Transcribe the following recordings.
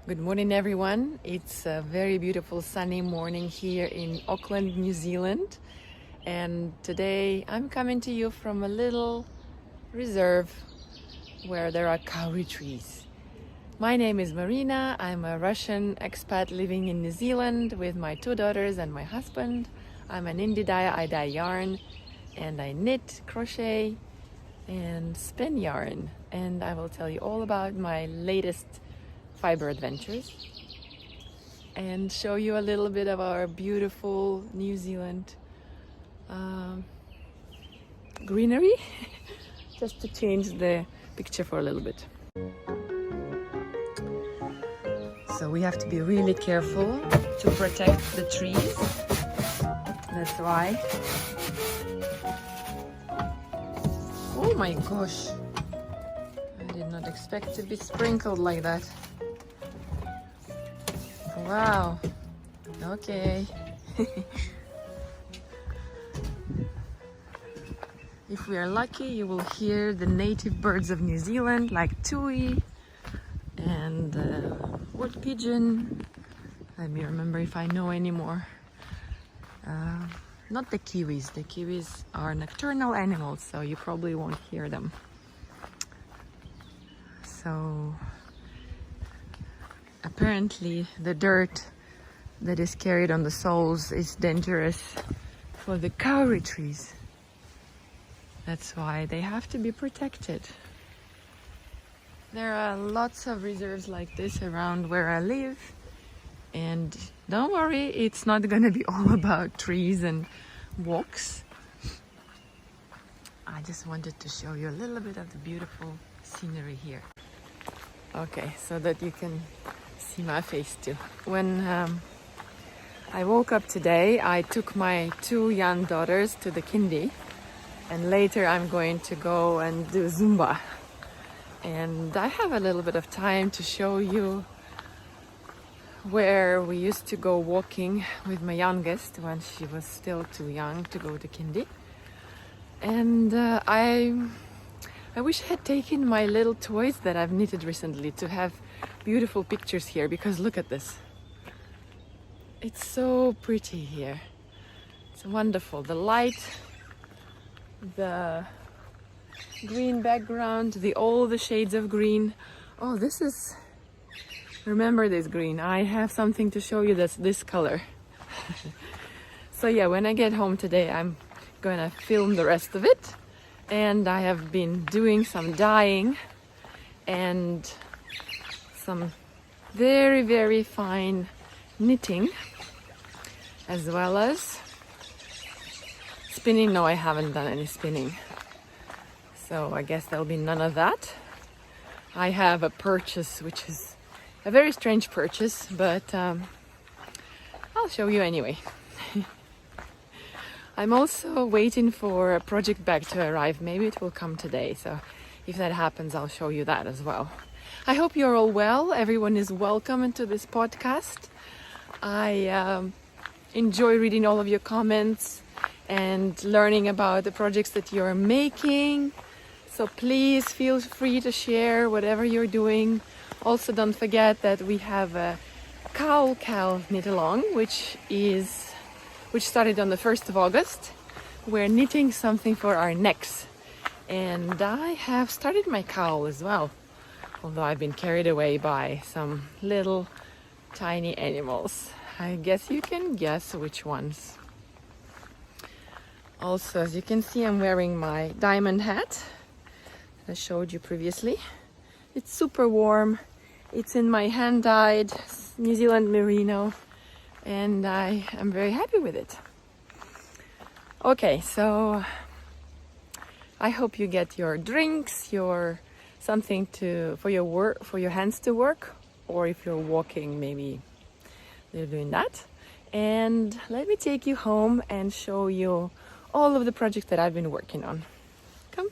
Good morning, everyone. It's a very beautiful sunny morning here in Auckland, New Zealand. And today I'm coming to you from a little reserve where there are kauri trees. My name is Marina. I'm a Russian expat living in New Zealand with my 2 daughters and my husband. I'm an indie dyer. I dye yarn and I knit, crochet and spin yarn. And I will tell you all about my latest fiber adventures and show you a little bit of our beautiful New Zealand greenery just to change the picture for a little bit. So we have to be really careful to protect the trees. That's why. Oh my gosh, I did not expect to be sprinkled like that. Wow, okay. If we are lucky, you will hear the native birds of New Zealand like tui and wood pigeon. Let me remember if I know any more. Not the kiwis. The kiwis are nocturnal animals, so you probably won't hear them. So apparently the dirt that is carried on the soles is dangerous for the kauri trees. That's why they have to be protected. There are lots of reserves like this around where I live, and don't worry, it's not gonna be all about trees and walks. I just wanted to show you a little bit of the beautiful scenery here. Okay, so that you can see my face too. When I woke up today, I took my 2 young daughters to the kindy, and later I'm going to go and do Zumba. And I have a little bit of time to show you where we used to go walking with my youngest when she was still too young to go to kindy. And I wish I had taken my little toys that I've knitted recently to have beautiful pictures here, because look at this. It's so pretty here. It's wonderful. The light, the green background, all the shades of green. Oh, this is, remember this green. I have something to show you that's this color. So yeah, when I get home today, I'm gonna film the rest of it. And I have been doing some dyeing and some very, very fine knitting, as well as spinning. No, I haven't done any spinning. So I guess there'll be none of that. I have a purchase, which is a very strange purchase, but I'll show you anyway. I'm also waiting for a project bag to arrive. Maybe it will come today. So if that happens, I'll show you that as well. I hope you're all well. Everyone is welcome into this podcast. I enjoy reading all of your comments and learning about the projects that you're making. So please feel free to share whatever you're doing. Also, don't forget that we have a cowl knit along, which started on the 1st of August. We're knitting something for our necks. And I have started my cowl as well, although I've been carried away by some little tiny animals. I guess you can guess which ones. Also, as you can see, I'm wearing my diamond hat that I showed you previously. It's super warm. It's in my hand-dyed New Zealand merino, and I am very happy with it. Okay, so I hope you get your drinks, your something for your work, for your hands to work, or if you're walking, maybe you're doing that. And let me take you home and show you all of the projects that I've been working on. Come.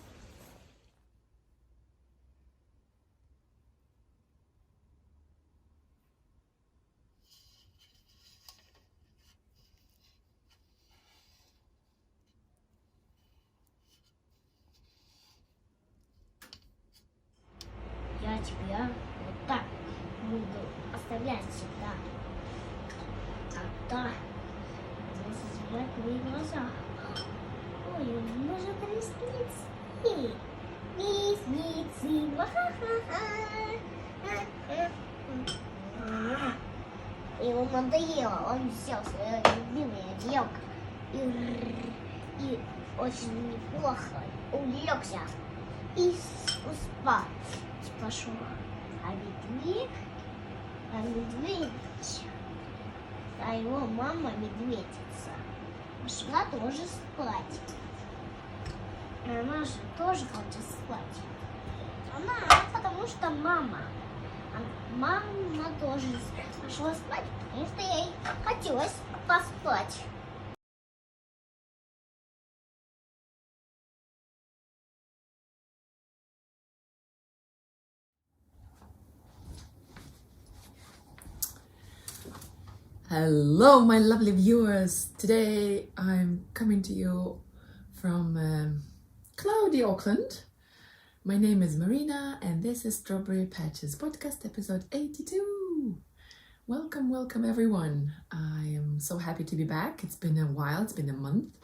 Я тебя вот так буду оставлять. сюда. Тогда закрывай твои глаза. Ой, нужно ресницы. Ресницы. Ему надоело. Он взял свое любимое одеялко и очень неплохо улегся и спать пошел. А медведь, а его мама медведица пошла тоже спать. Она же тоже хочет спать. Потому что мама тоже пошла спать, потому что ей хотелось поспать. Hello, my lovely viewers. Today I'm coming to you from cloudy Auckland. My name is Marina and this is Strawberry Patches podcast episode 82. Welcome, welcome everyone. I am so happy to be back. It's been a while, it's been a month,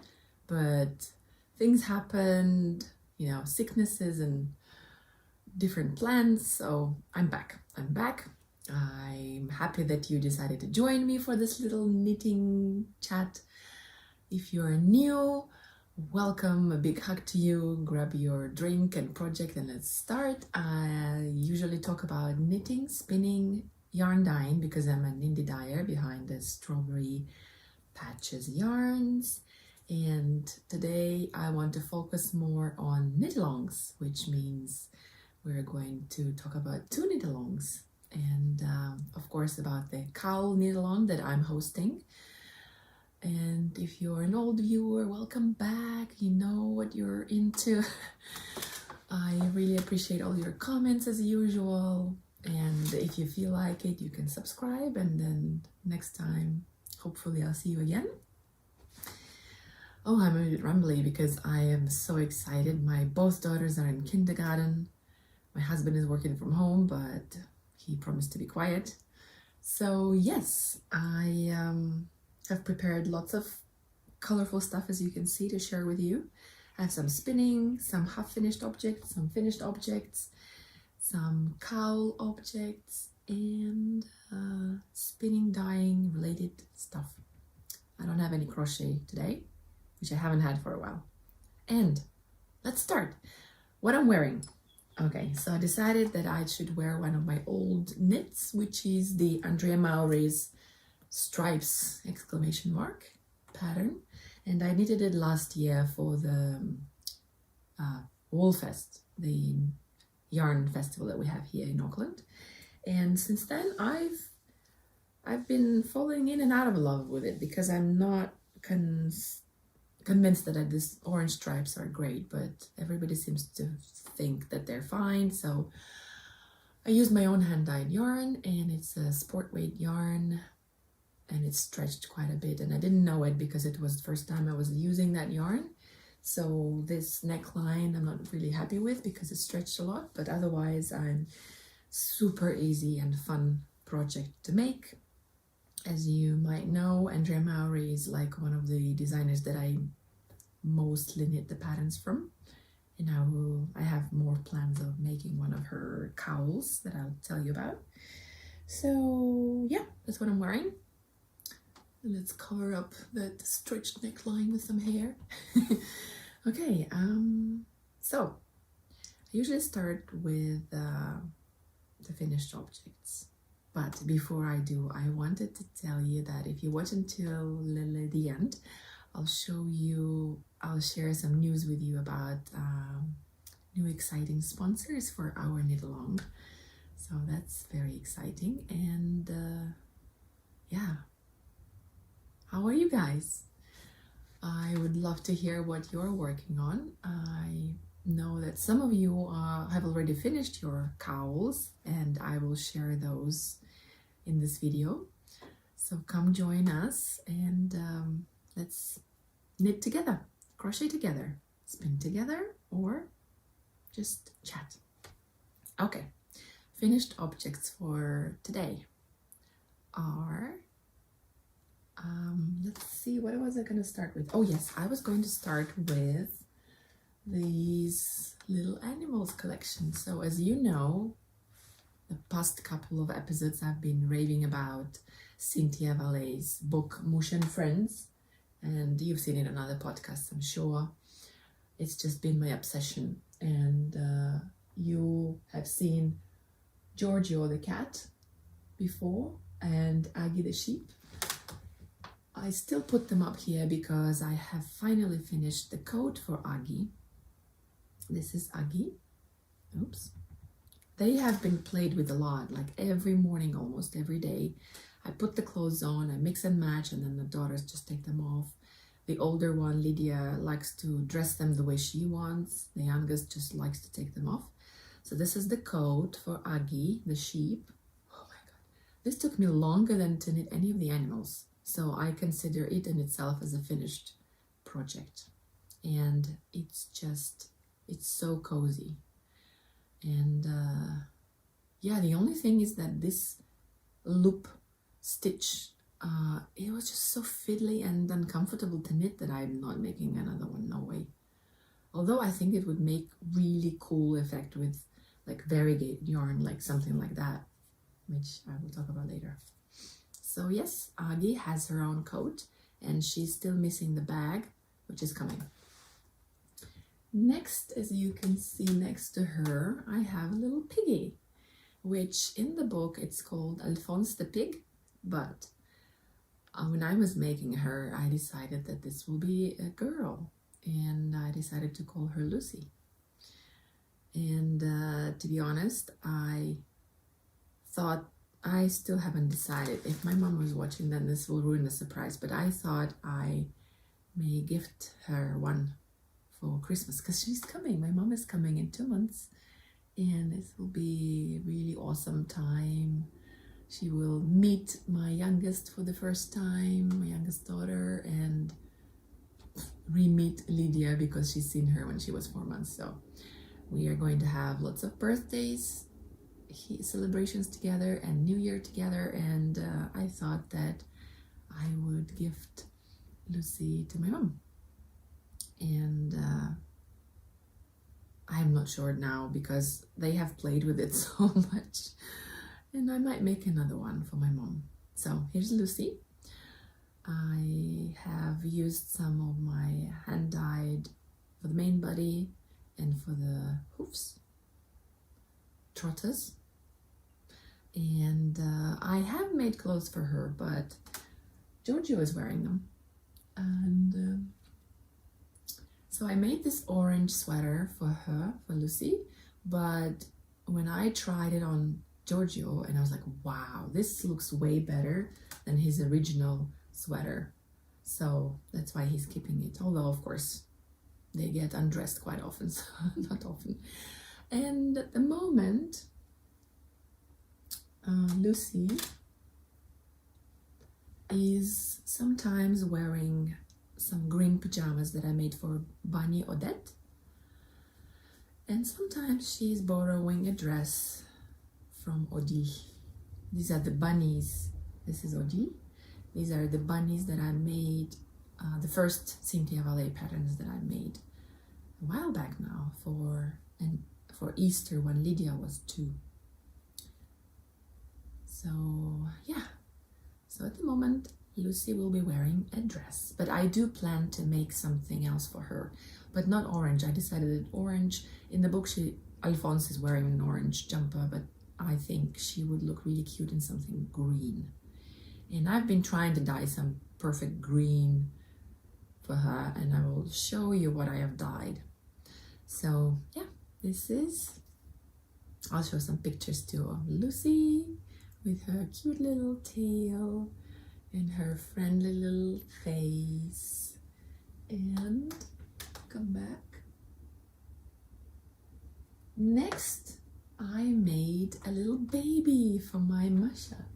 but things happened, sicknesses and different plans, so I'm back. I'm happy that you decided to join me for this little knitting chat. If you're new, welcome, a big hug to you. Grab your drink and project and let's start. I usually talk about knitting, spinning, yarn dyeing because I'm an indie dyer behind the Strawberry Patches yarns. And today I want to focus more on knit-alongs, which means we're going to talk about 2 knit-alongs. And of course about the cowl knit-along that I'm hosting. And if you're an old viewer, welcome back. You know what you're into. I really appreciate all your comments as usual. And if you feel like it, you can subscribe. And then next time, hopefully I'll see you again. Oh, I'm a bit rumbly because I am so excited. My both daughters are in kindergarten. My husband is working from home, but he promised to be quiet. So yes, I have prepared lots of colorful stuff, as you can see, to share with you. I have some spinning, some half-finished objects, some finished objects, some cowl objects, and spinning, dyeing related stuff. I don't have any crochet today, which I haven't had for a while. And let's start. What I'm wearing. Okay, so I decided that I should wear one of my old knits, which is the Andrea Maury's stripes pattern. And I knitted it last year for the Wool Fest, the yarn festival that we have here in Auckland. And since then, I've been falling in and out of love with it because I'm not convinced that these orange stripes are great, but everybody seems to think that they're fine. So I used my own hand-dyed yarn, and it's a sport weight yarn, and it's stretched quite a bit, and I didn't know it because it was the first time I was using that yarn. So this neckline I'm not really happy with because it stretched a lot, but otherwise I'm super easy and fun project to make. As you might know, Andrea Maury is like one of the designers that I mostly knit the patterns from, and I have more plans of making one of her cowls that I'll tell you about. So yeah, that's what I'm wearing. Let's cover up that stretched neckline with some hair. Okay, so I usually start with the finished objects. But before I do, I wanted to tell you that if you watch until the end, I'll share some news with you about new exciting sponsors for our knit-along. So that's very exciting. And yeah, how are you guys? I would love to hear what you're working on. I know that some of you have already finished your cowls, and I will share those in this video. So come join us and let's knit together, crochet together, spin together, or just chat. Okay, finished objects for today. are, let's see, what was I going to start with? Oh yes, I was going to start with these little animals collection. So as you know, the past couple of episodes I've been raving about Cinthia Vallet's book Mush and Friends, and you've seen it on other podcasts, I'm sure. It's just been my obsession, and you have seen Giorgio the cat before and Aggie the sheep. I still put them up here because I have finally finished the coat for Aggie. This is Aggie. Oops. They have been played with a lot, like every morning, almost every day. I put the clothes on, I mix and match, and then the daughters just take them off. The older one, Lydia, likes to dress them the way she wants. The youngest just likes to take them off. So this is the coat for Aggie, the sheep. Oh my God. This took me longer than to knit any of the animals. So I consider it in itself as a finished project. And it's so cozy. And yeah, the only thing is that this loop stitch, it was just so fiddly and uncomfortable to knit that I'm not making another one, no way. Although I think it would make really cool effect with like variegated yarn, like something like that, which I will talk about later. So yes, Aggie has her own coat and she's still missing the bag, which is coming. Next, as you can see next to her, I have a little piggy, which in the book it's called Alphonse the Pig, but when I was making her, I decided that this will be a girl, and I decided to call her Lucy. And to be honest, I thought, I still haven't decided. If my mom was watching, then this will ruin the surprise, but I thought I may gift her one for Christmas because she's coming. My mom is coming in 2 months, and this will be a really awesome time. She will meet my youngest for the first time, my youngest daughter, and re-meet Lydia because she's seen her when she was 4 months. So we are going to have lots of birthdays, celebrations together, and New Year together, and I thought that I would gift Lucy to my mom. And I'm not sure now because they have played with it so much, and I might make another one for my mom. So here's Lucy. I have used some of my hand dyed for the main body and for the hoofs, trotters, and I have made clothes for her, but Giorgio is wearing them. And so I made this orange sweater for her, for Lucy, but when I tried it on Giorgio, and I was like, wow, this looks way better than his original sweater. So that's why he's keeping it, although of course they get undressed quite often, so not often. And at the moment, Lucy is sometimes wearing some green pajamas that I made for Bunny Odette, and sometimes she's borrowing a dress from Odie. These are the bunnies. This is Odie. These are the bunnies that I made, the first Cinthia Vallet patterns that I made a while back now for Easter when Lydia was 2. So yeah, so at the moment Lucy will be wearing a dress, but I do plan to make something else for her, but not orange. I decided that orange, in the book Alphonse is wearing an orange jumper, but I think she would look really cute in something green. And I've been trying to dye some perfect green for her, and I will show you what I have dyed. So yeah, I'll show some pictures too of Lucy with her cute little tail and her friendly little face. And come back. Next, I made a little baby for my Masha.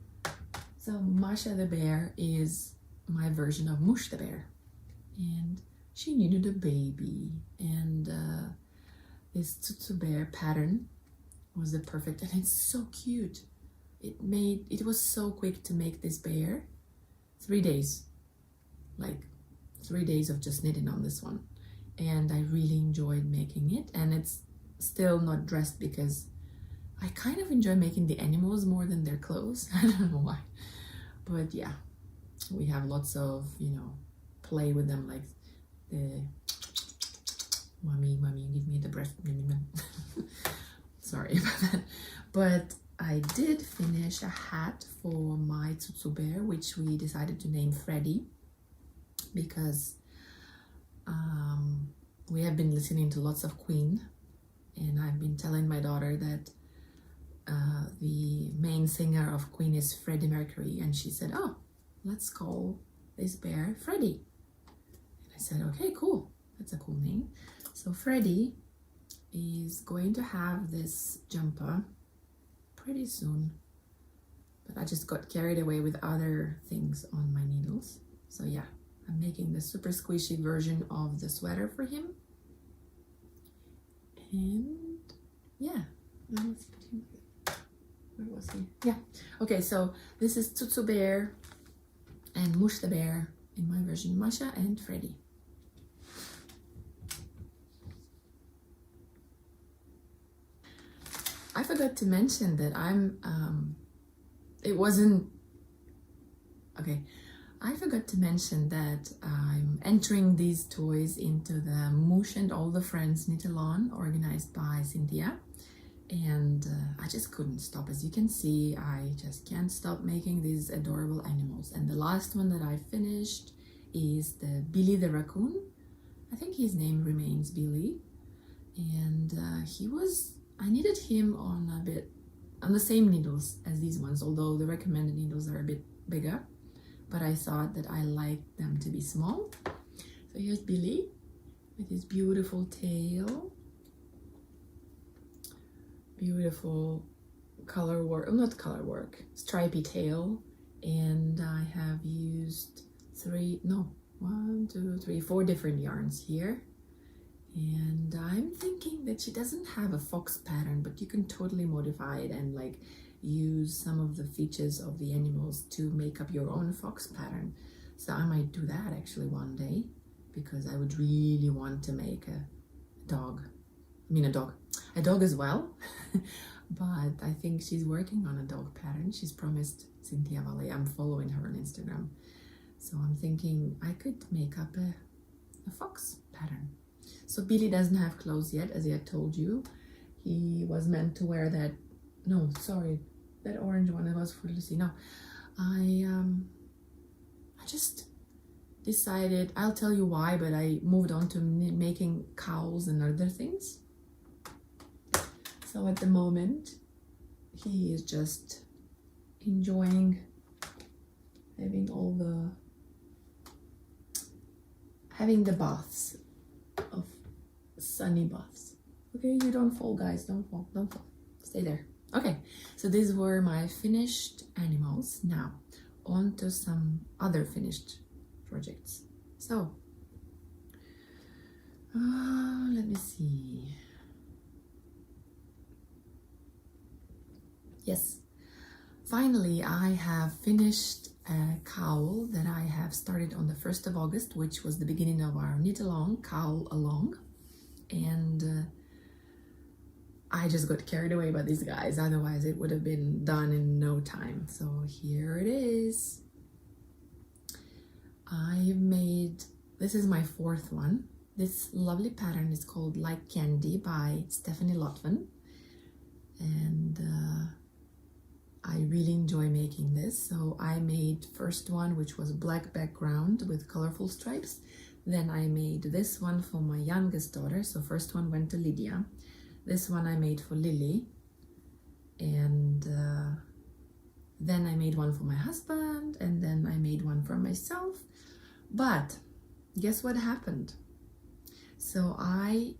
So Masha the bear is my version of Mush the bear, and she needed a baby, and this tutu bear pattern was the perfect, and it's so cute. it was so quick to make this bear. 3 days, like 3 days of just knitting on this one, and I really enjoyed making it. And it's still not dressed because I kind of enjoy making the animals more than their clothes. I don't know why, but yeah, we have lots of, you know, play with them, like the mommy give me the breast. Sorry about that. But I did finish a hat for my Tsutsu bear, which we decided to name Freddy, because we have been listening to lots of Queen, and I've been telling my daughter that the main singer of Queen is Freddie Mercury, and she said, oh, let's call this bear Freddy. And I said, okay, cool, that's a cool name. So Freddy is going to have this jumper pretty soon, but I just got carried away with other things on my needles. So yeah, I'm making the super squishy version of the sweater for him. And yeah, let's put him, where was he? Yeah, okay, so this is Tsutsu Bear and Mush the Bear in my version, Masha and Freddy. I forgot to mention that I forgot to mention that I'm entering these toys into the Mush and All the Friends knit-along organized by Cinthia, and I just couldn't stop. As you can see, I just can't stop making these adorable animals. And the last one that I finished is the Billy the raccoon. I think his name remains Billy, and I knitted him on the same needles as these ones, although the recommended needles are a bit bigger, but I thought that I liked them to be small. So here's Billy with his beautiful tail, beautiful stripy tail, and I have used 4 different yarns here. And I'm thinking that she doesn't have a fox pattern, but you can totally modify it and like use some of the features of the animals to make up your own fox pattern. So I might do that actually one day, because I would really want to make a dog as well. But I think she's working on a dog pattern. She's promised Cinthia Vallet. I'm following her on Instagram. So I'm thinking I could make up a fox pattern. So Billy doesn't have clothes yet, as I had told you. He was meant to wear that, no, sorry, that orange one, it was for Lucy. No, I just decided, I'll tell you why, but I moved on to making cowls and other things. So at the moment, he is just enjoying having the baths of sunny baths. Okay, you don't fall, guys, don't fall, stay there. Okay, so these were my finished animals. Now on to some other finished projects. So let me see. Yes, finally I have finished a cowl that I have started on the 1st of August, which was the beginning of our knit along, cowl along, and I just got carried away by these guys, otherwise it would have been done in no time. So here it is. This is my 4th one. This lovely pattern is called Like Candy by Stephanie Lotven, and I really enjoy making this. So I made first one, which was black background with colorful stripes. Then I made this one for my youngest daughter. So first one went to Lydia. This one I made for Lily. And then I made one for my husband. And then I made one for myself. But guess what happened? So I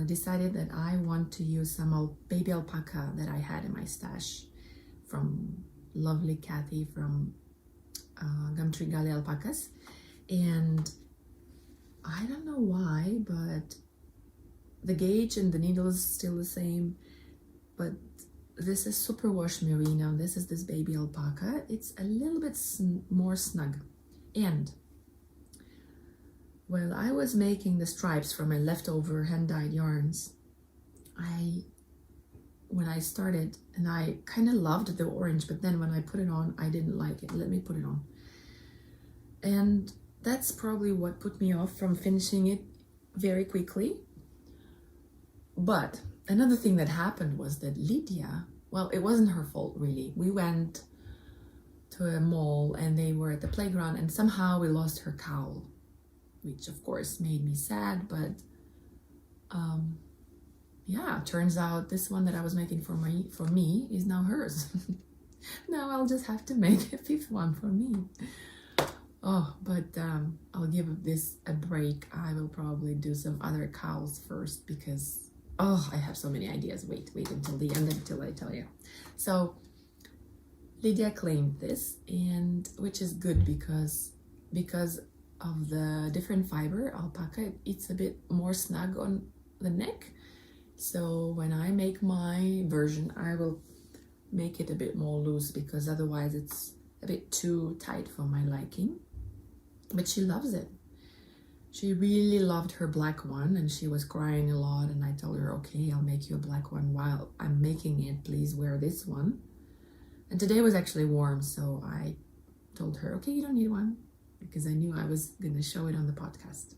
decided that I want to use some baby alpaca that I had in my stash from lovely Kathy from Gumtree Galley Alpacas, and I don't know why, but the gauge and the needle is still the same, but this is Superwash Merino. This is this baby alpaca. It's a little bit more snug. And while I was making the stripes from my leftover hand-dyed yarns, when I started, and I kind of loved the orange, but then when I put it on, I didn't like it. Let me put it on. And that's probably what put me off from finishing it very quickly. But another thing that happened was that Lydia, well, it wasn't her fault really. We went to a mall and they were at the playground and somehow we lost her cowl, which of course made me sad, but yeah, turns out this one that I was making for me is now hers. Now I'll just have to make a fifth one for me. Oh, but I'll give this a break. I will probably do some other cowls first because, oh, I have so many ideas. Wait until the end until I tell you. So Lydia claimed this, and which is good because of the different fiber, alpaca, it's a bit more snug on the neck. So when I make my version, I will make it a bit more loose because otherwise it's a bit too tight for my liking. But she loves it. She really loved her black one and she was crying a lot, and I told her, okay, I'll make you a black one while I'm making it. Please wear this one. And today was actually warm, so I told her, okay, you don't need one, because I knew I was going to show it on the podcast.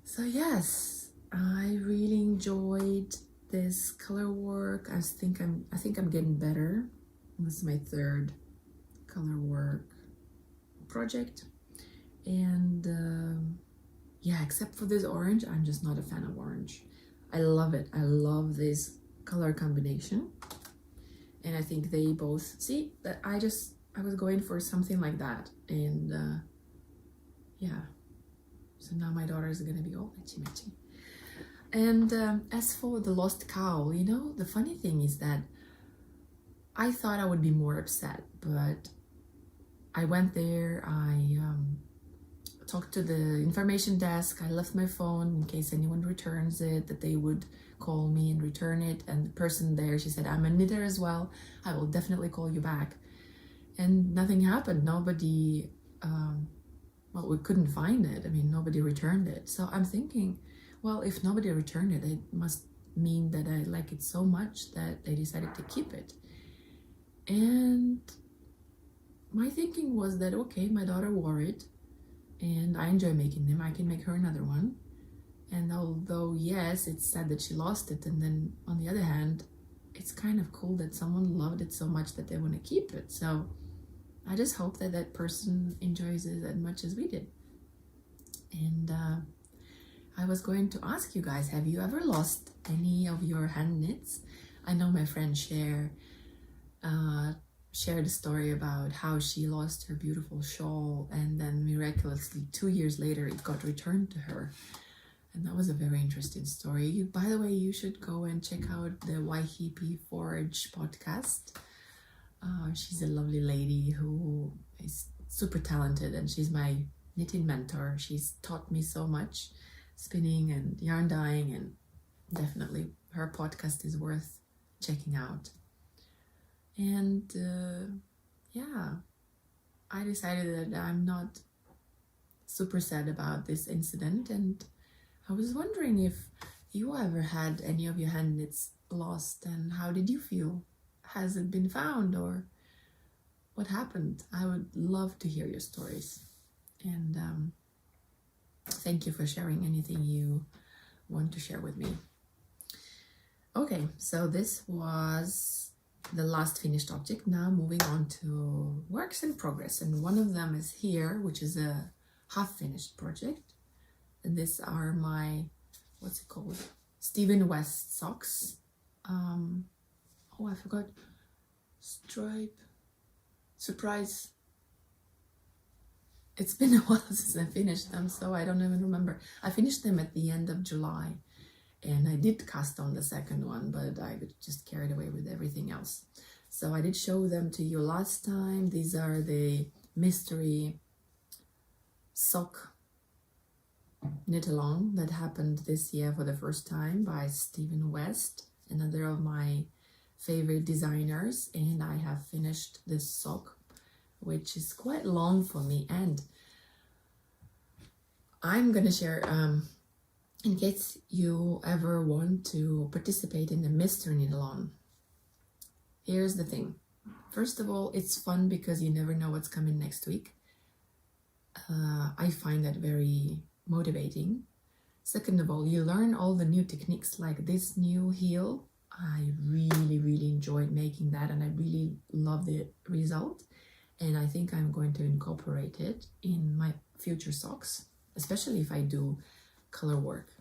So yes, I really enjoyed this color work. I think I'm getting better. This is my third color work project, and yeah, except for this orange, I'm just not a fan of orange. I love it. I love this color combination, and I think they both see that I was going for something like that, and yeah, so now my daughter is gonna be all matchy. And as for the lost cowl, you know, the funny thing is that I thought I would be more upset, but I went there, I talked to the information desk, I left my phone in case anyone returns it, that they would call me and return it. And the person there, she said, I'm a knitter as well, I will definitely call you back. And nothing happened. Nobody, well, we couldn't find it. I mean, nobody returned it. So I'm thinking, well, if nobody returned it, it must mean that I like it so much that they decided to keep it. And my thinking was that, okay, my daughter wore it and I enjoy making them. I can make her another one. And although, yes, it's sad that she lost it, and then on the other hand, it's kind of cool that someone loved it so much that they want to keep it. So I just hope that that person enjoys it as much as we did. And I was going to ask you guys, have you ever lost any of your hand knits? I know my friend shared a story about how she lost her beautiful shawl, and then miraculously 2 years later it got returned to her. And that was a very interesting story. By the way, you should go and check out the Waihipi Forage podcast. She's a lovely lady who is super talented, and she's my knitting mentor. She's taught me so much, spinning and yarn dyeing, and definitely her podcast is worth checking out. And yeah, I decided that I'm not super sad about this incident, and I was wondering if you ever had any of your hand knits lost, and how did you feel? Has it been found, or what happened? I would love to hear your stories. And thank you for sharing anything you want to share with me. Okay, so this was the last finished object. Now moving on to works in progress, and one of them is here, which is a half-finished project. And these are my, what's it called? Stephen West socks. Oh, I forgot. Stripe. Surprise. It's been a while since I finished them, so I don't even remember. I finished them at the end of July, and I did cast on the second one, but I just carried away with everything else. So I did show them to you last time. These are the mystery sock knit along that happened this year for the first time by Stephen West, another of my favorite designers, and I have finished this sock, which is quite long for me, and I'm gonna share in case you ever want to participate in the mystery knit along. Here's the thing. First of all, it's fun because you never know what's coming next week. I find that very motivating. Second of all, you learn all the new techniques, like this new heel. I really enjoyed making that, and I really love the result. And I think I'm going to incorporate it in my future socks, especially if I do color work.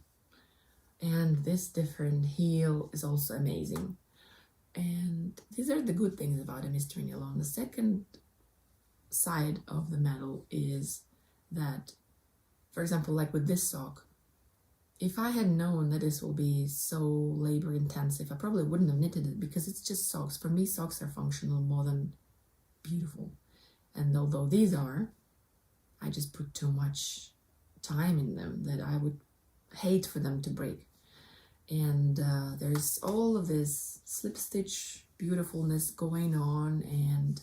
And this different heel is also amazing. And these are the good things about a mystery knit along. The second side of the medal is that, for example, like with this sock, if I had known that this will be so labor intensive, I probably wouldn't have knitted it, because it's just socks. For me, socks are functional more than beautiful. And although these are, I just put too much time in them that I would hate for them to break. And there's all of this slip stitch beautifulness going on, and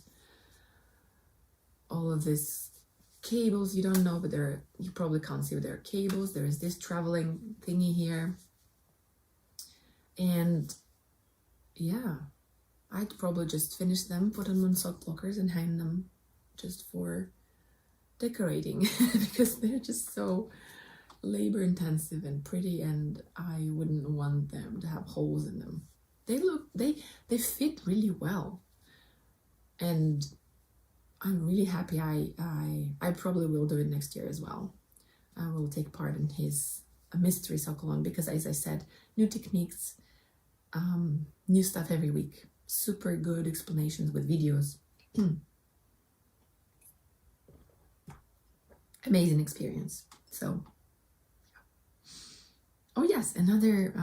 all of this cables you don't know, but you probably can't see, but there are cables. There is this traveling thingy here, and yeah, I'd probably just finish them, put them on sock blockers, and hang them just for decorating because they're just so labor intensive and pretty, and I wouldn't want them to have holes in them. They fit really well, and I'm really happy. I probably will do it next year as well. I will take part in his mystery sock along, because as I said, new techniques, new stuff every week, super good explanations with videos. Amazing experience. So oh yes, another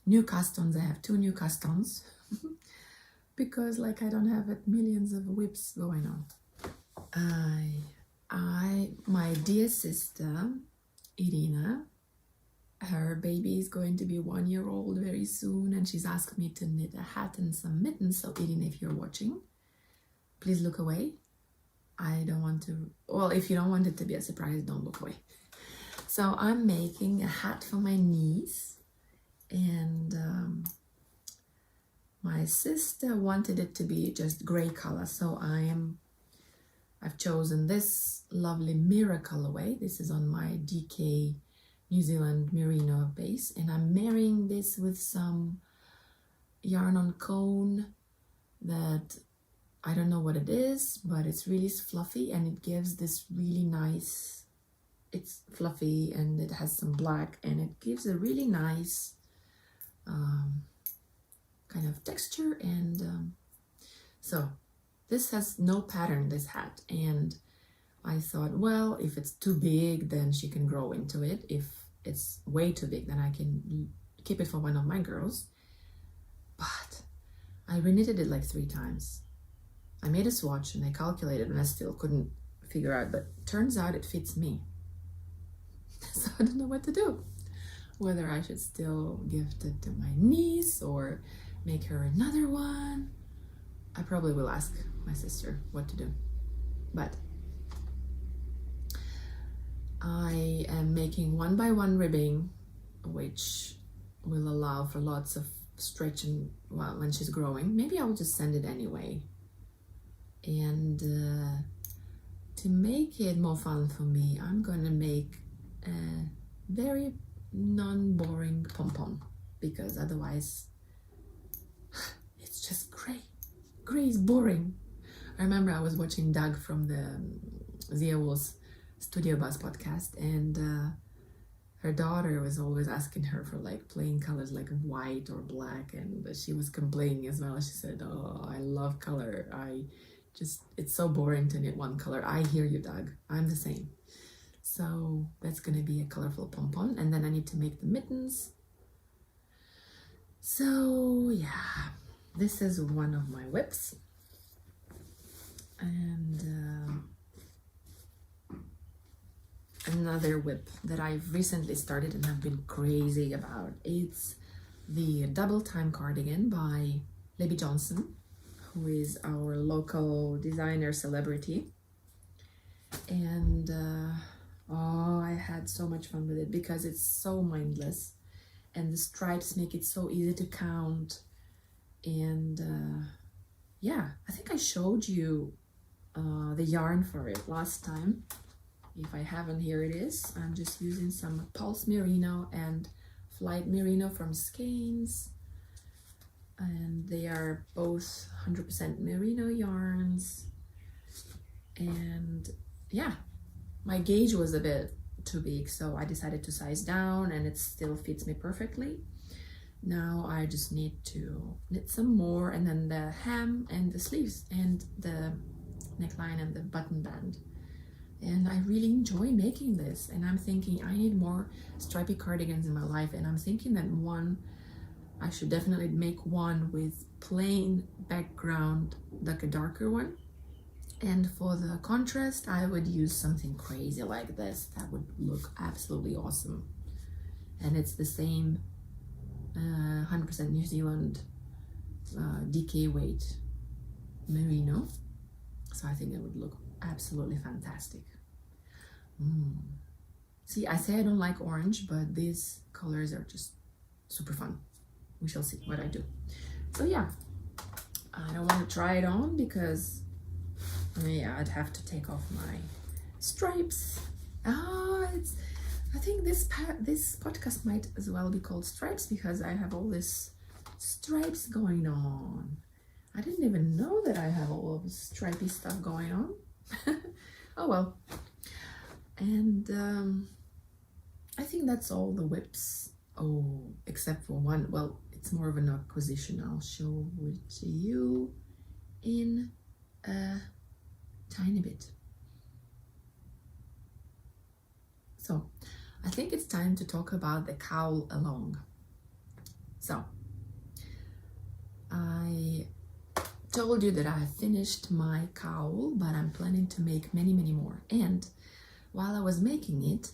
new cast-ons. I have 2 new cast-ons because like I don't have millions of whips going on. My dear sister Irina, her baby is going to be 1 year old very soon, and she's asked me to knit a hat and some mittens. So Irina, if you're watching, please look away. I don't want to, well, if you don't want it to be a surprise, don't look away. So I'm making a hat for my niece, and my sister wanted it to be just gray color, so I've chosen this lovely mirror colorway. This is on my DK New Zealand merino base, and I'm marrying this with some yarn on cone that I don't know what it is, but it's really fluffy, and it gives this really nice, it's fluffy and it has some black, and it gives a really nice kind of texture. And so this has no pattern, this hat, and I thought, well, if it's too big, then she can grow into it. If it's way too big, then I can keep it for one of my girls. But I reknitted it like 3 times. I made a swatch and I calculated, and I still couldn't figure out, but turns out it fits me. So I don't know what to do. Whether I should still gift it to my niece or make her another one. I probably will ask my sister what to do. But I am making 1x1 ribbing, which will allow for lots of stretching well, when she's growing. Maybe I will just send it anyway. And to make it more fun for me, I'm gonna make a very non-boring Pom Pom, because otherwise it's just gray. Gray is boring. I remember I was watching Doug from the Zia Wool's Studio Buzz podcast, and her daughter was always asking her for like plain colors like white or black, and she was complaining as well. She said, oh, I love color. It's so boring to knit one color. I hear you, Doug. I'm the same. So that's gonna be a colorful Pom Pom, and then I need to make the mittens. So yeah, this is one of my whips, and another whip that I've recently started and have been crazy about. It's the Double Time Cardigan by Libby Johnson, who is our local designer celebrity. And oh, I had so much fun with it because it's so mindless, and the stripes make it so easy to count. And yeah, I think I showed you the yarn for it last time. If I haven't, here it is. I'm just using some Pulse Merino and Flight Merino from Skeins, and they are both 100% merino yarns. And yeah, my gauge was a bit too big, so I decided to size down, and it still fits me perfectly. Now I just need to knit some more, and then the hem and the sleeves and the neckline and the button band. And I really enjoy making this, and I'm thinking I need more stripy cardigans in my life, and I'm thinking that I should definitely make one with plain background, like a darker one. And for the contrast, I would use something crazy like this. That would look absolutely awesome. And it's the same 100% New Zealand DK weight merino. So I think it would look absolutely fantastic. See, I say I don't like orange, but these colors are just super fun. We shall see what I do. So yeah, I don't want to try it on because yeah, I'd have to take off my stripes. I think this podcast might as well be called Stripes because I have all this stripes going on. I didn't even know that I have all of this stripy stuff going on. Oh well. And I think that's all the whips. Oh, except for one. Well, it's more of an acquisition. I'll show it to you in a tiny bit. So I think it's time to talk about the cowl along. So I told you that I have finished my cowl, but I'm planning to make many more. And while I was making it,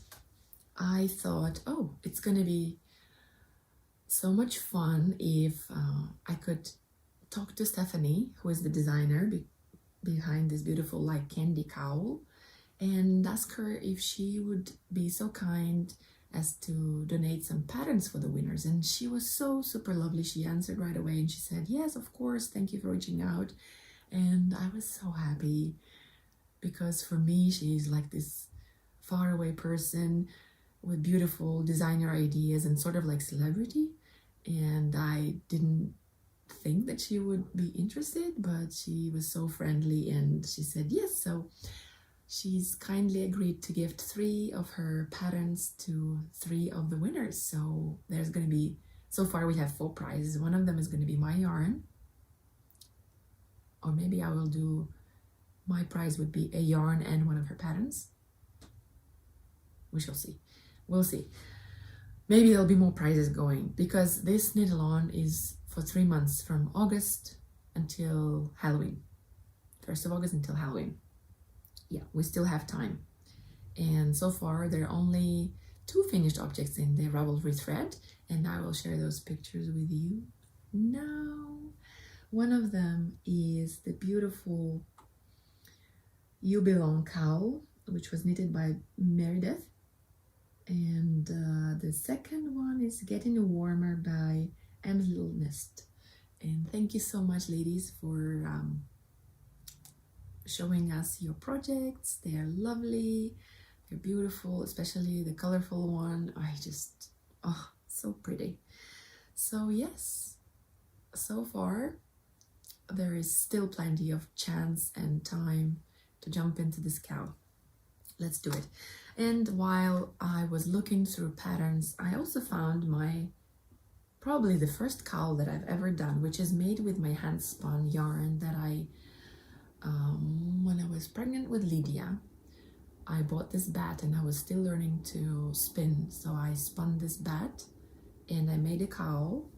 I thought, oh, it's gonna be so much fun if I could talk to Stephanie, who is the designer behind this beautiful like candy cowl, and ask her if she would be so kind as to donate some patterns for the winners. And she was so super lovely. She answered right away and she said, yes, of course, thank you for reaching out. And I was so happy because for me, she's like this faraway person with beautiful designer ideas and sort of like celebrity. And I didn't think that she would be interested, but she was so friendly and she said yes. So she's kindly agreed to gift 3 of her patterns to 3 of the winners. So there's going to be, so far we have 4 prizes. One of them is going to be my yarn, or maybe I will do, my prize would be a yarn and one of her patterns. We shall see. We'll see. Maybe there'll be more prizes going because this knit-along is for 3 months, from August until Halloween. 1st of August until Halloween. Yeah, we still have time. And so far there are only 2 finished objects in the Ravelry thread, and I will share those pictures with you now. One of them is the beautiful You Belong cowl, which was knitted by Meredith. And the second one is Getting Warmer by M's Little Nest. And thank you so much, ladies, for showing us your projects. They are lovely, they're beautiful, especially the colorful one. I just, oh, so pretty. So yes, so far there is still plenty of chance and time to jump into this cowl. Let's do it. And while I was looking through patterns, I also found probably the first cowl that I've ever done, which is made with my hand spun yarn that I when I was pregnant with Lydia. I bought this bat and I was still learning to spin, so I spun this bat and I made a cowl,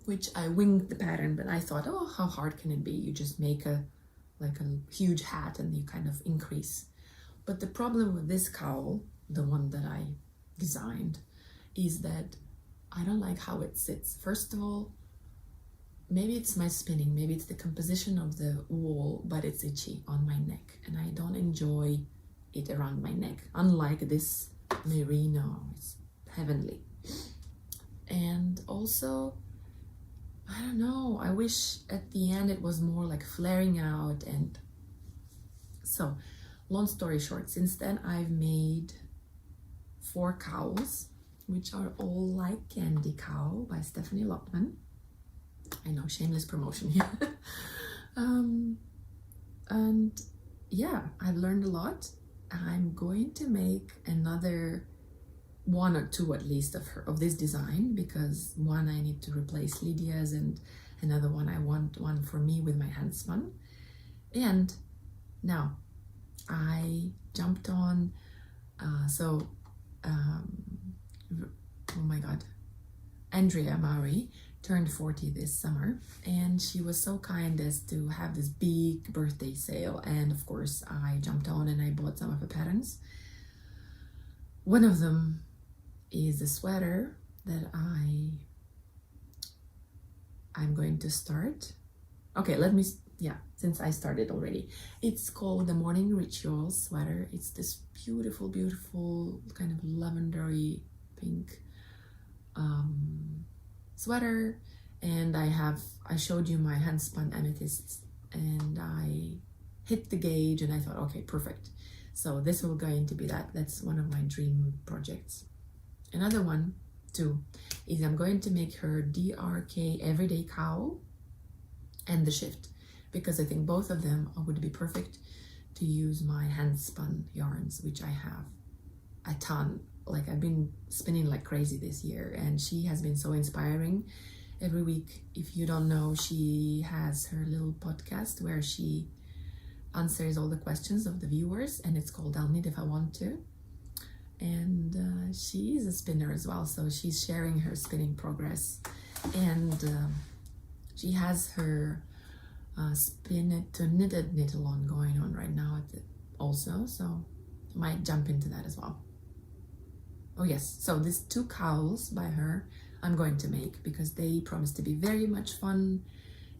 which I winged the pattern, but I thought, oh, how hard can it be? You just make a huge hat and you kind of increase. But the problem with this cowl, the one that I designed, is that I don't like how it sits. First of all, maybe it's my spinning, maybe it's the composition of the wool, but it's itchy on my neck and I don't enjoy it around my neck, unlike this merino. It's heavenly. And also, I don't know, I wish at the end it was more like flaring out. And so, long story short, since then I've made 4 cowls, which are all like Candy Cow by Stephanie Lotman. I know, shameless promotion here. And yeah, I've learned a lot. I'm going to make another 1 or 2 at least of this design, because one I need to replace Lydia's and another one I want one for me with my hand spun. And now I jumped on oh my god, Andrea Maury turned 40 this summer, and she was so kind as to have this big birthday sale, and of course I jumped on and I bought some of her patterns. One of them is a sweater that I'm going to start. Okay, since I started already. It's called the Morning Ritual sweater. It's this beautiful, beautiful kind of lavendery pink sweater, and I showed you my hand spun amethysts, and I hit the gauge and I thought, okay, perfect. So this will going to be that's one of my dream projects. Another one too is I'm going to make her DRK everyday cowl and the shift, because I think both of them would be perfect to use my hand spun yarns, which I have a ton. Like, I've been spinning like crazy this year, and she has been so inspiring. Every week, if you don't know, she has her little podcast where she answers all the questions of the viewers, and it's called I'll Knit If I Want To. And she is a spinner as well, so she's sharing her spinning progress. And she has her spin it to knitted knit along going on right now also, so I might jump into that as well. Oh yes, so these 2 cowls by her I'm going to make, because they promise to be very much fun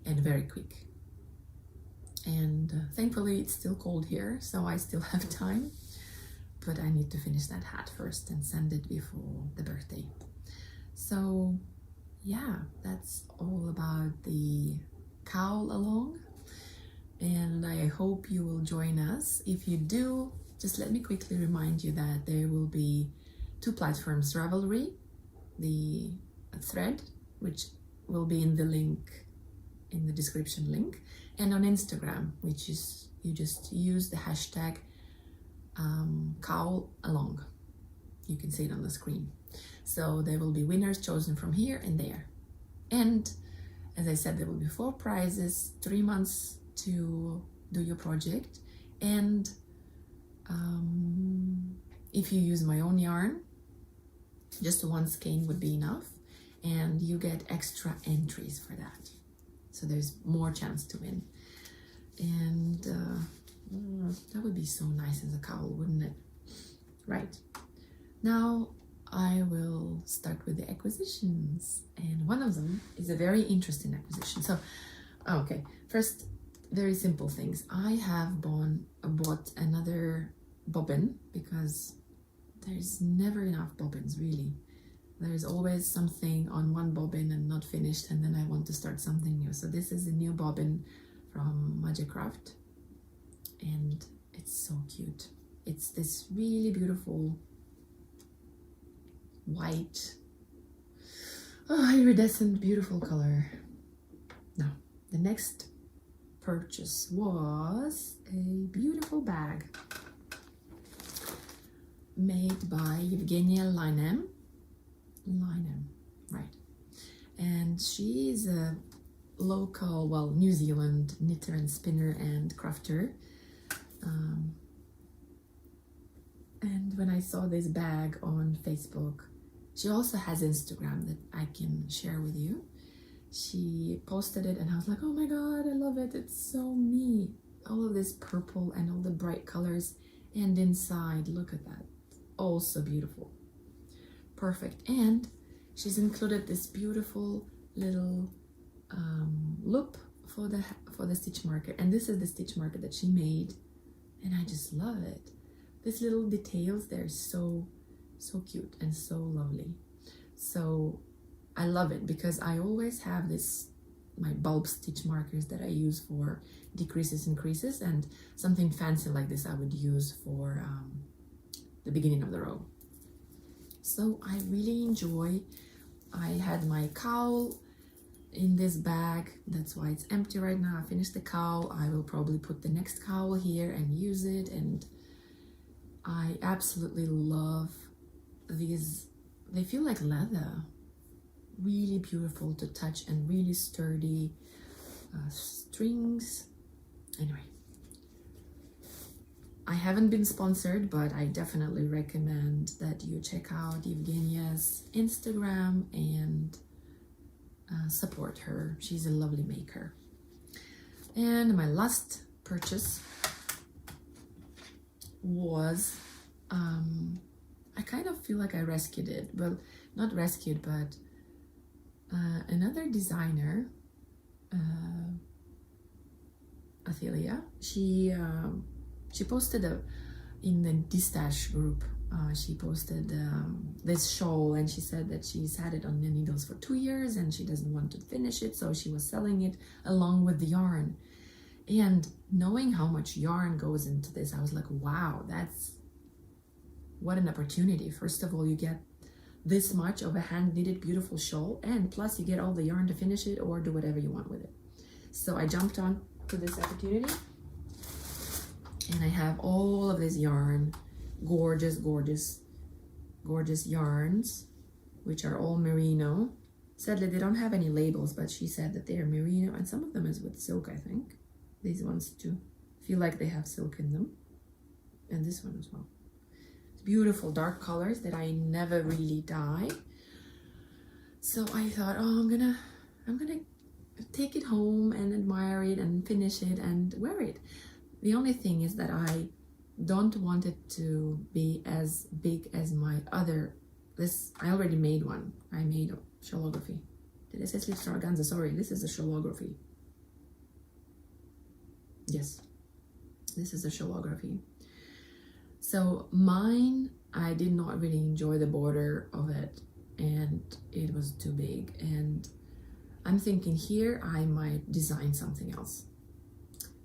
and very quick. And thankfully it's still cold here, so I still have time, but I need to finish that hat first and send it before the birthday. So yeah, that's all about the cowl along, and I hope you will join us. If you do, just let me quickly remind you that there will be 2 platforms: Ravelry, the thread, which will be in the link, in the description link, and on Instagram, which is you just use the hashtag cowl along. You can see it on the screen. So there will be winners chosen from here and there. And as I said, there will be 4 prizes, 3 months to do your project, and if you use my own yarn, just 1 skein would be enough, and you get extra entries for that. So there's more chance to win. And that would be so nice as a cowl, wouldn't it? Right. Now I will start with the acquisitions, and one of them is a very interesting acquisition. So, okay, first, very simple things. I have bought another bobbin, because there's never enough bobbins, really. There's always something on one bobbin and not finished, and then I want to start something new. So this is a new bobbin from Magicraft, and it's so cute. It's this really beautiful white, iridescent, beautiful color. Now, the next purchase was a beautiful bag made by Evgenia Linem, right? And she is a local, well, New Zealand knitter and spinner and crafter. And when I saw this bag on Facebook, she also has Instagram that I can share with you. She posted it and I was like, oh my god, I love it. It's so me. All of this purple and all the bright colors. And inside, look at that. Also beautiful. Perfect. And she's included this beautiful little loop for the stitch marker, and this is the stitch marker that she made, and I just love it. These little details, they're so cute and so lovely. So I love it because I always have my bulb stitch markers that I use for decreases and creases, and something fancy like this I would use for the beginning of the row. So I really enjoy. I had my cowl in this bag, that's why it's empty right now. I finished the cowl. I will probably put the next cowl here and use it, and I absolutely love these. They feel like leather, really beautiful to touch and really sturdy strings. Anyway, I haven't been sponsored, but I definitely recommend that you check out Evgenia's Instagram and support her. She's a lovely maker. And my last purchase was, I kind of feel like I rescued it. Well, not rescued, but another designer, Athalia, she posted in the Distash group, she posted this shawl, and she said that she's had it on the needles for 2 years and she doesn't want to finish it, so she was selling it along with the yarn. And knowing how much yarn goes into this, I was like, wow, what an opportunity. First of all, you get this much of a hand knitted beautiful shawl, and plus you get all the yarn to finish it or do whatever you want with it. So I jumped on to this opportunity, and I have all of this yarn, gorgeous yarns, which are all merino. Sadly, they don't have any labels, but she said that they are merino, and some of them is with silk, I think. These ones too feel like they have silk in them, and this one as well. It's beautiful dark colors that I never really dye. So I thought, oh, I'm gonna take it home and admire it and finish it and wear it. The only thing is that I don't want it to be as big as my other. I already made one. I made a shawlography. Did I say slipstitch organza? Sorry, this is a shawlography. Yes, this is a shawlography. So mine, I did not really enjoy the border of it, and it was too big. And I'm thinking here I might design something else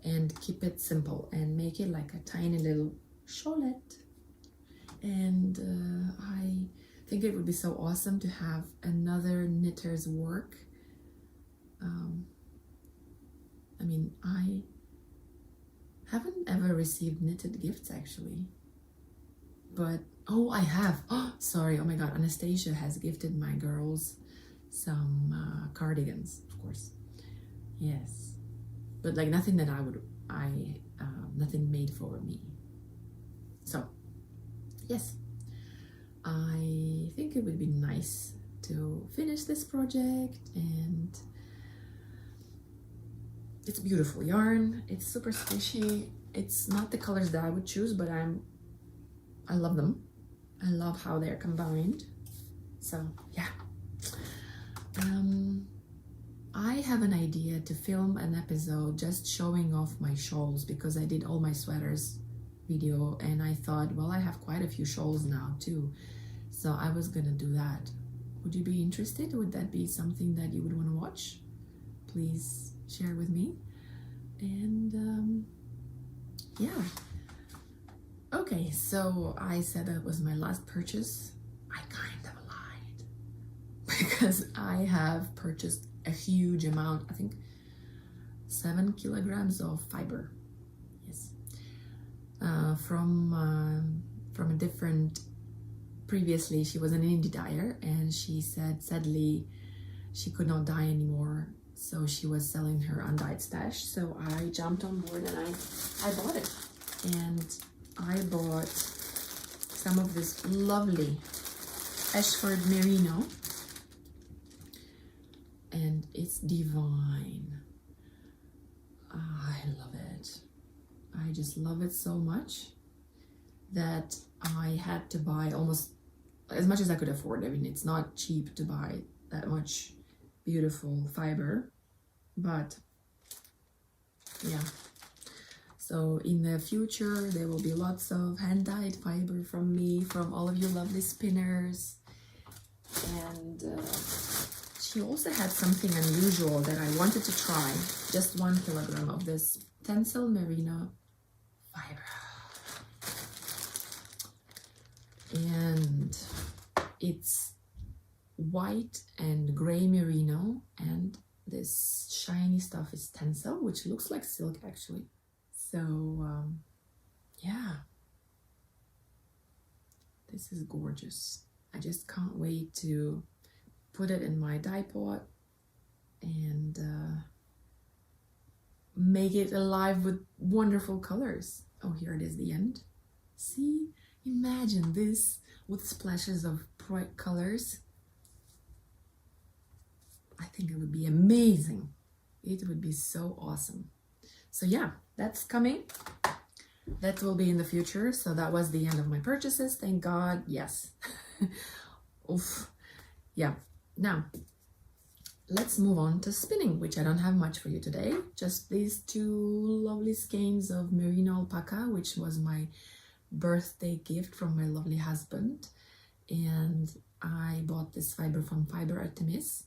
and keep it simple and make it like a tiny little shawlette. And I think it would be so awesome to have another knitter's work. I mean, I haven't ever received knitted gifts actually, but oh, I have. Oh, sorry. Oh my God, Anastasia has gifted my girls some cardigans, of course. Yes, but like nothing that nothing made for me. So yes, I think it would be nice to finish this project, and it's beautiful yarn. It's super squishy. It's not the colors that I would choose, but I love them. I love how they're combined. So yeah. I have an idea to film an episode just showing off my shawls, because I did all my sweaters video, and I thought, well, I have quite a few shawls now too, so I was gonna do that. Would you be interested? Would that be something that you would want to watch? Please share with me. And yeah, okay, so I said that was my last purchase. I kind of lied, because I have purchased a huge amount, I think 7 kilograms of fiber. Yes, from a different. Previously, she was an indie dyer, and she said sadly she could not dye anymore, so she was selling her undyed stash. So I jumped on board and I bought it, and I bought some of this lovely Ashford merino, and it's divine. I love it. I just love it so much that I had to buy almost as much as I could afford. I mean, it's not cheap to buy that much beautiful fiber, but yeah. So in the future, there will be lots of hand-dyed fiber from me, from all of you lovely spinners. And she also had something unusual that I wanted to try. Just 1 kilogram of this Tencel merino fiber. And it's white and gray merino, and this shiny stuff is Tencel, which looks like silk actually. So yeah, this is gorgeous. I just can't wait to put it in my dye pot and make it alive with wonderful colors. Oh, here it is, the end. See, imagine this with splashes of bright colors. I think it would be amazing. It would be so awesome. So yeah, that's coming. That will be in the future. So that was the end of my purchases. Thank God. Yes. Oof. Yeah. Now, let's move on to spinning, which I don't have much for you today. Just these 2 lovely skeins of merino alpaca, which was my birthday gift from my lovely husband. And I bought this fiber from Fiber Artemis.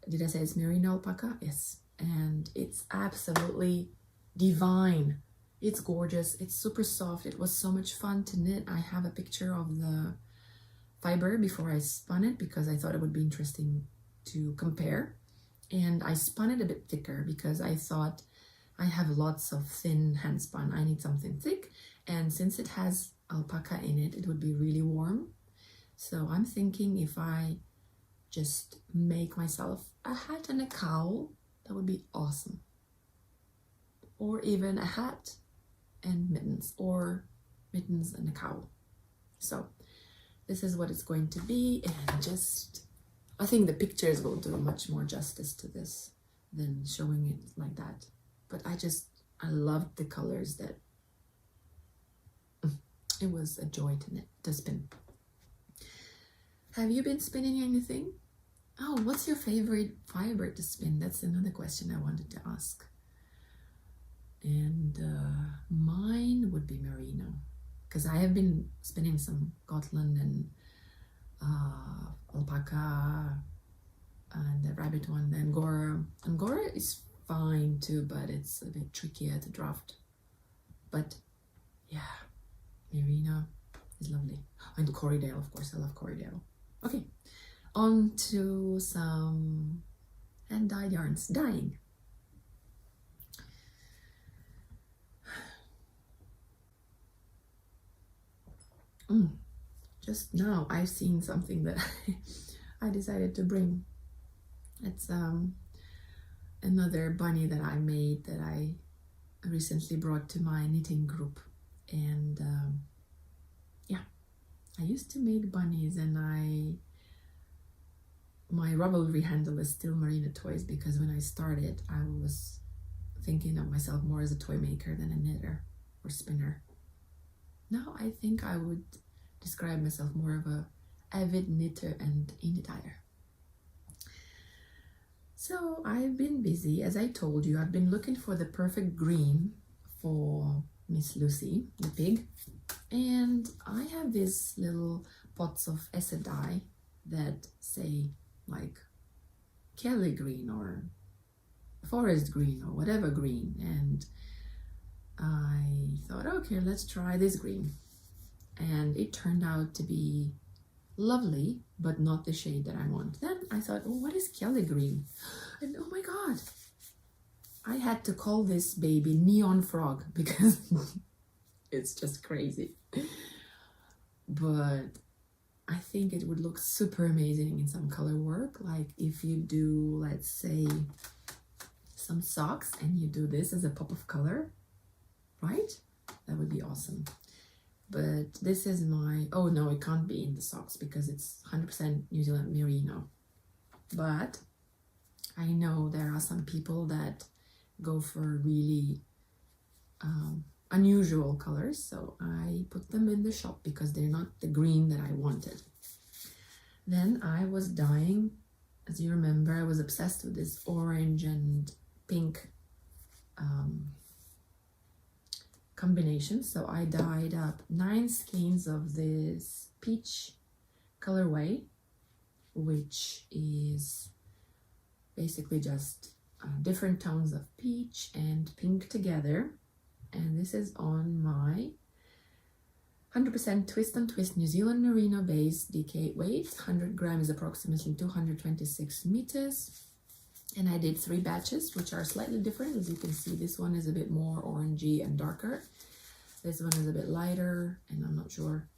Did I say it's merino alpaca? Yes. And it's absolutely divine. It's gorgeous. It's super soft. It was so much fun to knit. I have a picture of the fiber before I spun it because I thought it would be interesting to compare. And I spun it a bit thicker because I thought I have lots of thin hand spun. I need something thick. And since it has alpaca in it, it would be really warm. So I'm thinking if I just make myself a hat and a cowl, that would be awesome. Or even a hat and mittens, or mittens and a cowl. So this is what it's going to be, and just, I think the pictures will do much more justice to this than showing it like that. But I loved the colors. That it was a joy to spin. Have you been spinning anything? Oh, what's your favorite fiber to spin? That's another question I wanted to ask. And mine would be merino, because I have been spinning some Gotland and alpaca and the rabbit one, the Angora. Angora is fine too, but it's a bit trickier to draft. But yeah, merino is lovely. And Corriedale, of course, I love Corriedale. Okay, on to some hand-dyed yarns. Dyeing. Just now I've seen something that I decided to bring. It's another bunny that I made that I recently brought to my knitting group. And yeah, I used to make bunnies, and my Ravelry handle is still MarinaToys, because when I started I was thinking of myself more as a toy maker than a knitter or spinner. Now I think I would describe myself more of a avid knitter and indie dyer. So I've been busy, as I told you. I've been looking for the perfect green for Miss Lucy, the pig. And I have these little pots of essay dye that say like Kelly green or forest green or whatever green. And I thought, okay, let's try this green. And it turned out to be lovely, but not the shade that I want. Then I thought, oh, what is Kelly green? And oh my God, I had to call this baby Neon Frog because it's just crazy. But I think it would look super amazing in some color work. Like if you do, let's say, some socks and you do this as a pop of color, right? That would be awesome. But this is my, oh no, it can't be in the socks because it's 100% New Zealand merino. But I know there are some people that go for really unusual colors, so I put them in the shop because they're not the green that I wanted. Then I was dyeing as you remember, I was obsessed with this orange and pink combination. So I dyed up 9 skeins of this peach colorway, which is basically just different tones of peach and pink together. And this is on my 100% twist and twist New Zealand merino base DK weight. 100 grams is approximately 226 meters. And I did 3 batches, which are slightly different. As you can see, this one is a bit more orangey and darker. This one is a bit lighter, and I'm not sure.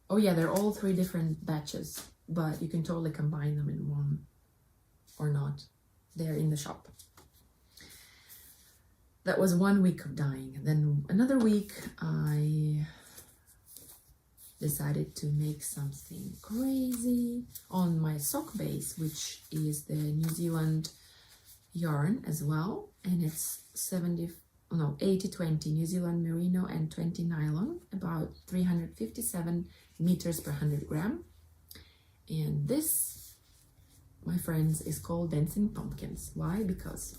Oh yeah, they're all 3 different batches, but you can totally combine them in one or not. They're in the shop. That was 1 week of dyeing. Then another week, I decided to make something crazy on my sock base, which is the New Zealand yarn as well. And it's 80-20 New Zealand merino and 20 nylon, about 357 meters per 100 gram. And this, my friends, is called Dancing Pumpkins. Why? Because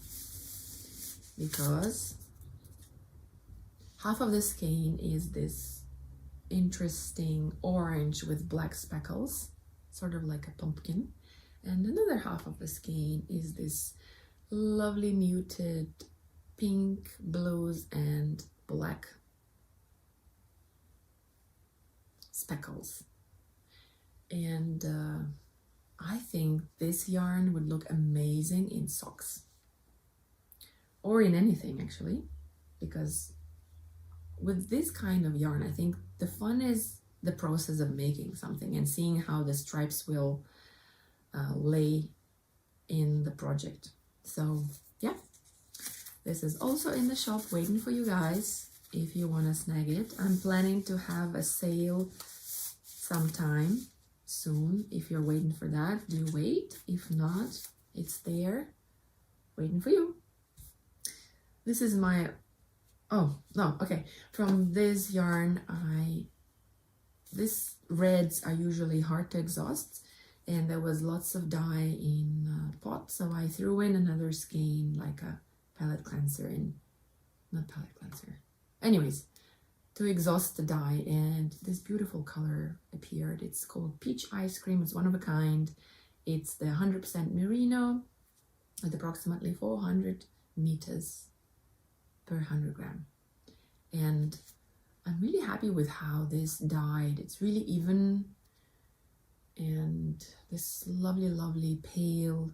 half of the skein is this interesting orange with black speckles, sort of like a pumpkin, and another half of the skein is this lovely muted pink, blues, and black speckles. And I think this yarn would look amazing in socks, or in anything actually, because with this kind of yarn, I think the fun is the process of making something and seeing how the stripes will lay in the project. So yeah, this is also in the shop waiting for you guys if you want to snag it. I'm planning to have a sale sometime soon. If you're waiting for that, do wait. If not, it's there waiting for you. This is my, oh no, okay, from this yarn, these reds are usually hard to exhaust, and there was lots of dye in pot, so I threw in another skein, like a palette cleanser, not palette cleanser, anyways, to exhaust the dye, and this beautiful color appeared. It's called Peach Ice Cream. It's one of a kind. It's the 100% merino with approximately 400 meters per 100 gram. And I'm really happy with how this dyed. It's really even, and this lovely, lovely pale,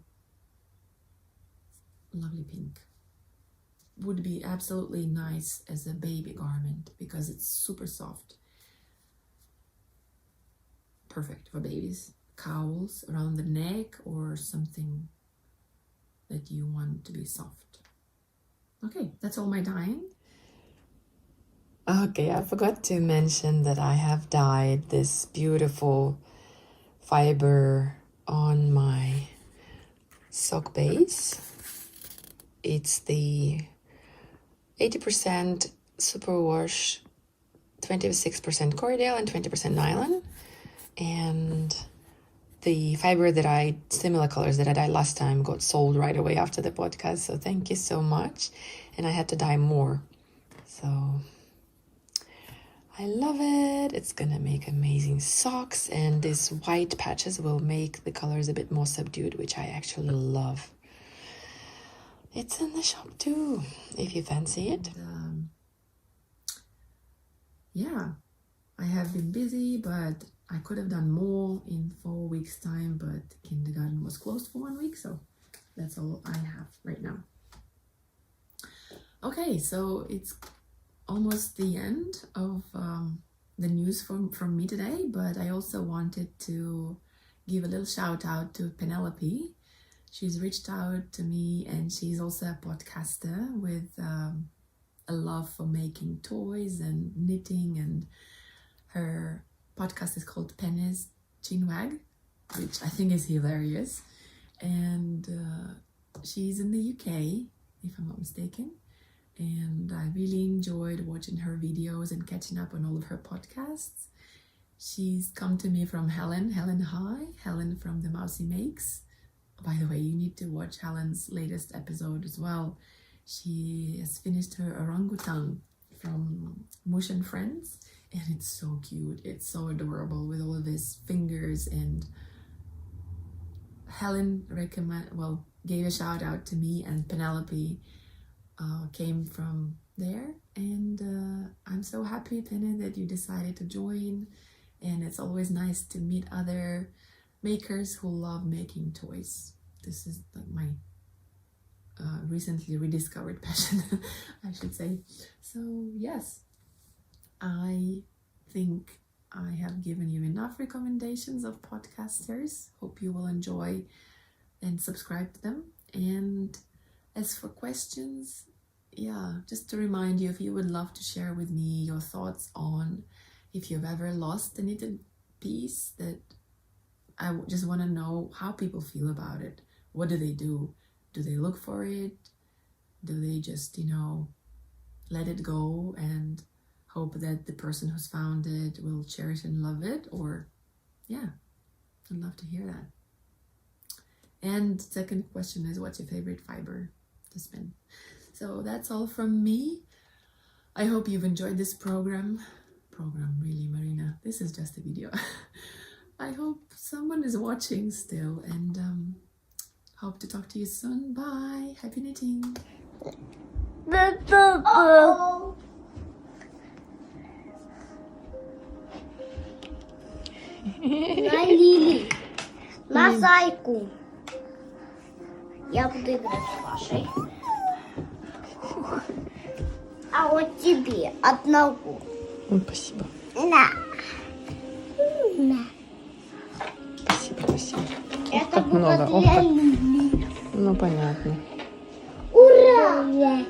lovely pink would be absolutely nice as a baby garment because it's super soft. Perfect for babies. Cowls around the neck or something that you want to be soft. Okay, that's all my dyeing. Okay, I forgot to mention that I have dyed this beautiful fiber on my sock base. It's the 80% superwash, 26% cordial, and 20% nylon. And the fiber that similar colors that I dyed last time got sold right away after the podcast. So thank you so much. And I had to dye more. So I love it. It's gonna make amazing socks, and these white patches will make the colors a bit more subdued, which I actually love. It's in the shop too, if you fancy it. Yeah, I have been busy, but I could have done more in 4 weeks' time, but kindergarten was closed for 1 week, so that's all I have right now. Okay, so it's almost the end of the news from me today, but I also wanted to give a little shout out to Penelope. She's reached out to me, and she's also a podcaster with a love for making toys and knitting, and her podcast is called Penny's Chinwag, which I think is hilarious. And she's in the UK, if I'm not mistaken. And I really enjoyed watching her videos and catching up on all of her podcasts. She's come to me from Helen. Helen, hi. Helen from the Mousy Makes. By the way, you need to watch Helen's latest episode as well. She has finished her orangutan from Mush and Friends, and it's so cute. It's so adorable with all of his fingers. And Helen gave a shout out to me, and Penelope came from there. And I'm so happy, Penne, that you decided to join. And it's always nice to meet other makers who love making toys. This is like my recently rediscovered passion, I should say. So yes, I think I have given you enough recommendations of podcasters. Hope you will enjoy and subscribe to them. And as for questions, yeah, just to remind you, if you would love to share with me your thoughts on if you've ever lost a knitted piece, that I just want to know how people feel about it. What do they do? Do they look for it? Do they just, let it go and hope that the person who's found it will cherish and love it? Or, yeah, I'd love to hear that. And second question is, what's your favorite fiber to spin? So that's all from me. I hope you've enjoyed this program, really, Marina. This is just a video. I hope someone is watching still, and hope to talk to you soon. Bye. Happy knitting. Uh-oh. На Лили, на зайку. Я буду играть с Машей. А вот тебе одного. Спасибо. На. Спасибо. Это как было много. Ох, для как. Лили. Ну, понятно. Ура!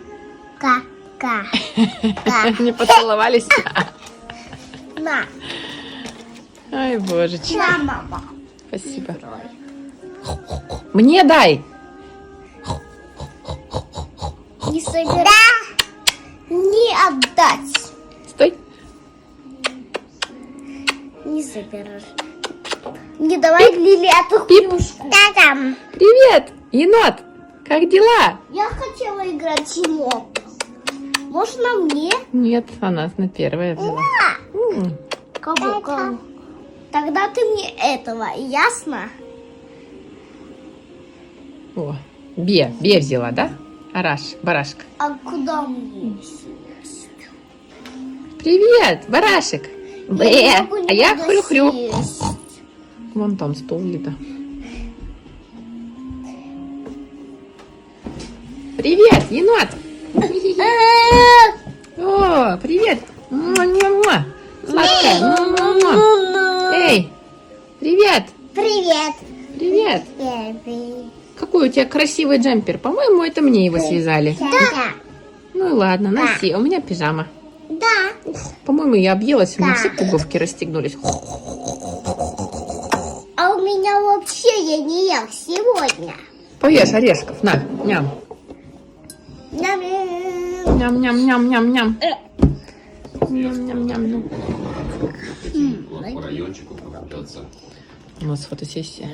Ка-ка. Не поцеловались? На. Ай, божечки. На, мама. Спасибо. Мне дай. Не собирай. Не отдать. Стой. Не собираешь. Не давай Лили эту хрюшку. Да, там. Привет, енот. Как дела? Я хотела играть с енотом. Можно мне? Нет, она на первое взяла. Кого? Тогда ты мне этого, ясно? О, Бе взяла, да? Барашка. А куда мне? Привет, барашек. Бе, не могу а я никуда хрю-хрю. сесть. Вон там стол где-то. Привет, енот. О, привет. Муа-муа-муа. Сладкая. Муа-муа-муа. Эй, привет. Привет. Привет. Какой у тебя красивый джемпер. По-моему, это мне его связали. Да. Ну и ладно, носи. У меня пижама. Да. По-моему, я объелась, у меня все пуговки расстегнулись. А у меня вообще я не ел сегодня. Поешь орешков, на, ням. Ням-ням. Ням-ням-ням-ням-ням. Ням-ням-ням. По райончику прогуляться. У нас фотосессия.